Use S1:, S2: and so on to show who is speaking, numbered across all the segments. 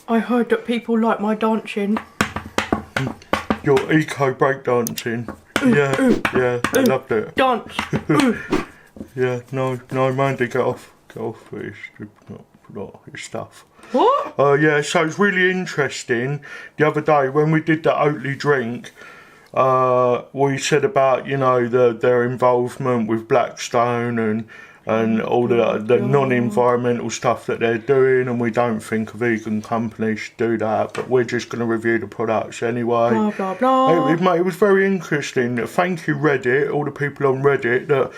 S1: I heard that people like my dancing.
S2: Your eco breakdancing. Yeah, yeah, I loved it.
S1: Dance.
S2: Yeah, no, Mandy, get off it's not his stuff.
S1: What?
S2: Yeah, so it's really interesting. The other day when we did the Oatly drink, we said about, you know, their involvement with Blackstone and all the non-environmental stuff that they're doing, and we don't think a vegan company should do that, but we're just going to review the products anyway.
S1: Blah, blah, blah.
S2: It was very interesting. Thank you, Reddit, all the people on Reddit that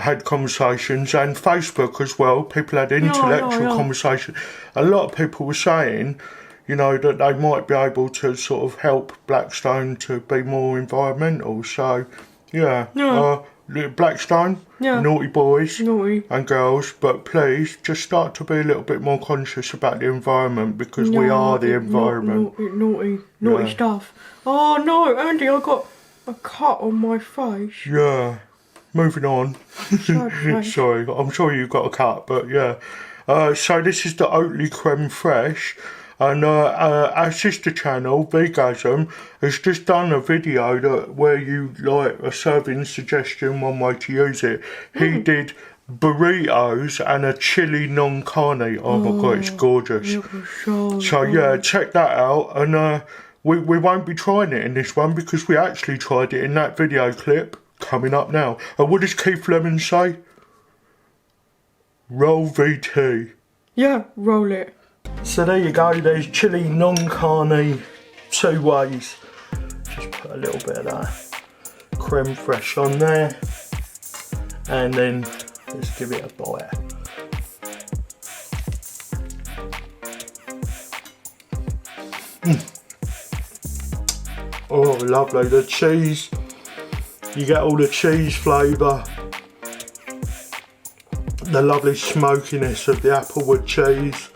S2: had conversations, and Facebook as well. People had intellectual conversations. A lot of people were saying, you know, that they might be able to sort of help Blackstone to be more environmental. So, yeah. Blackstone, naughty boys and girls, but please just start to be a little bit more conscious about the environment, because we are the environment.
S1: Naughty stuff. Oh no, Andy, I got a cut on my face.
S2: Yeah, moving on. Sorry, I'm sure you got a cut, but yeah. So this is the Oatly Creme Fraiche. And our sister channel, VGASM, has just done a video where you like a serving suggestion, one way to use it. He did burritos and a chili non carne. Oh my god, it's gorgeous. So yeah, check that out. And we won't be trying it in this one because we actually tried it in that video clip coming up now. And what does Keith Lemon say? Roll VT.
S1: Yeah, roll it.
S2: So there you go, there's chili non-carne 2 ways. Just put a little bit of that creme fraiche on there, and then let's give it a bite. Oh, lovely. The cheese, you get all the cheese flavour, the lovely smokiness of the applewood cheese.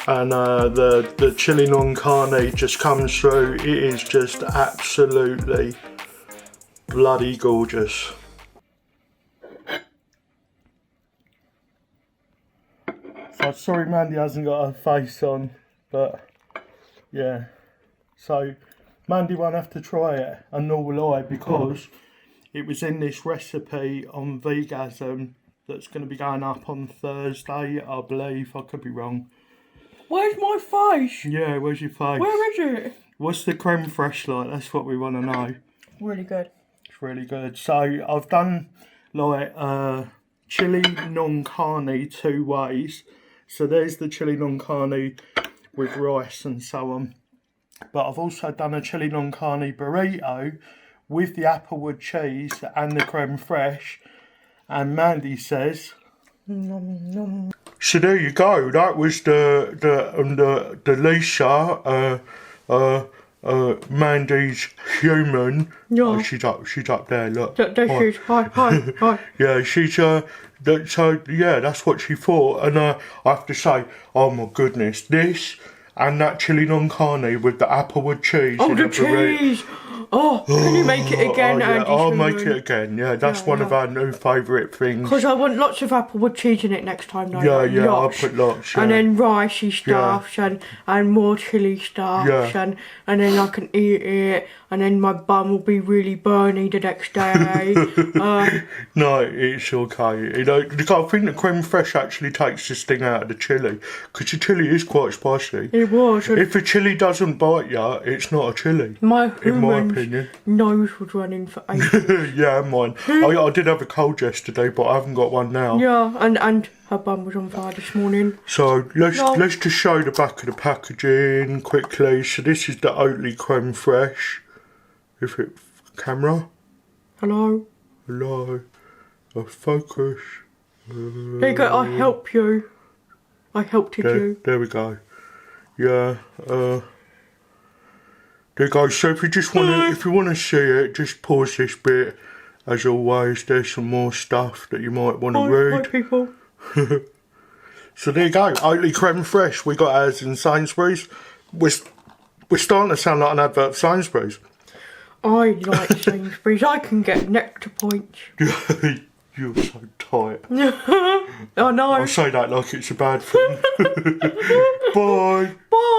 S2: And the chili non carne just comes through. It is just absolutely bloody gorgeous. So sorry Mandy hasn't got her face on, but yeah. So Mandy won't have to try it, and nor will I, because it was in this recipe on VGASM that's going to be going up on Thursday, I believe. I could be wrong.
S1: Where's my face?
S2: Yeah, where's your face?
S1: Where is it?
S2: What's the creme fraiche like? That's what we want to know.
S1: Really good.
S2: It's really good. So I've done like chili non carne 2 ways. So there's the chili non carne with rice and so on. But I've also done a chili non carne burrito with the applewood cheese and the creme fraiche. And Mandy says, nom, nom. So there you go. That was the Lisa, Mandy's human. Yeah. Oh, she's up there. Look.
S1: There she is. Hi.
S2: Yeah, she's so yeah, that's what she thought. And I have to say, oh my goodness, this and that chili non carne with the applewood cheese.
S1: Oh, the cheese. Oh, can you make it again, Andy?
S2: I'll make it again, yeah. That's one of our new favourite things.
S1: Because I want lots of applewood cheese in it next time, though.
S2: Yeah, I'll put lots, yeah.
S1: And then ricey stuff, and more chilli stuff, and then I can eat it, and then my bum will be really burny the next day.
S2: No, it's okay. You know, I think the creme fraiche actually takes the sting out of the chilli, because the chilli is quite spicy.
S1: It was.
S2: If a chilli doesn't bite you, it's not a chilli. In my opinion.
S1: Nose was running for ages.
S2: Yeah, mine. I did have a cold yesterday, but I haven't got one now.
S1: Yeah, and her bum was on fire this morning.
S2: So let's just show the back of the packaging quickly. So this is the Oatly Creme Fraiche. If it camera.
S1: Hello.
S2: Focus.
S1: There you go. I help you. I helped you.
S2: There we go. Yeah. There you go. So if you want to see it, just pause this bit. As always, there's some more stuff that you might want to read.
S1: Hi people.
S2: So there you go. Oatly Creme Fraiche. We got ours in Sainsbury's. We're starting to sound like an advert for Sainsbury's.
S1: I like Sainsbury's. I can get nectar points.
S2: You're so tight.
S1: I know.
S2: I say that like it's a bad thing. Bye.
S1: Bye.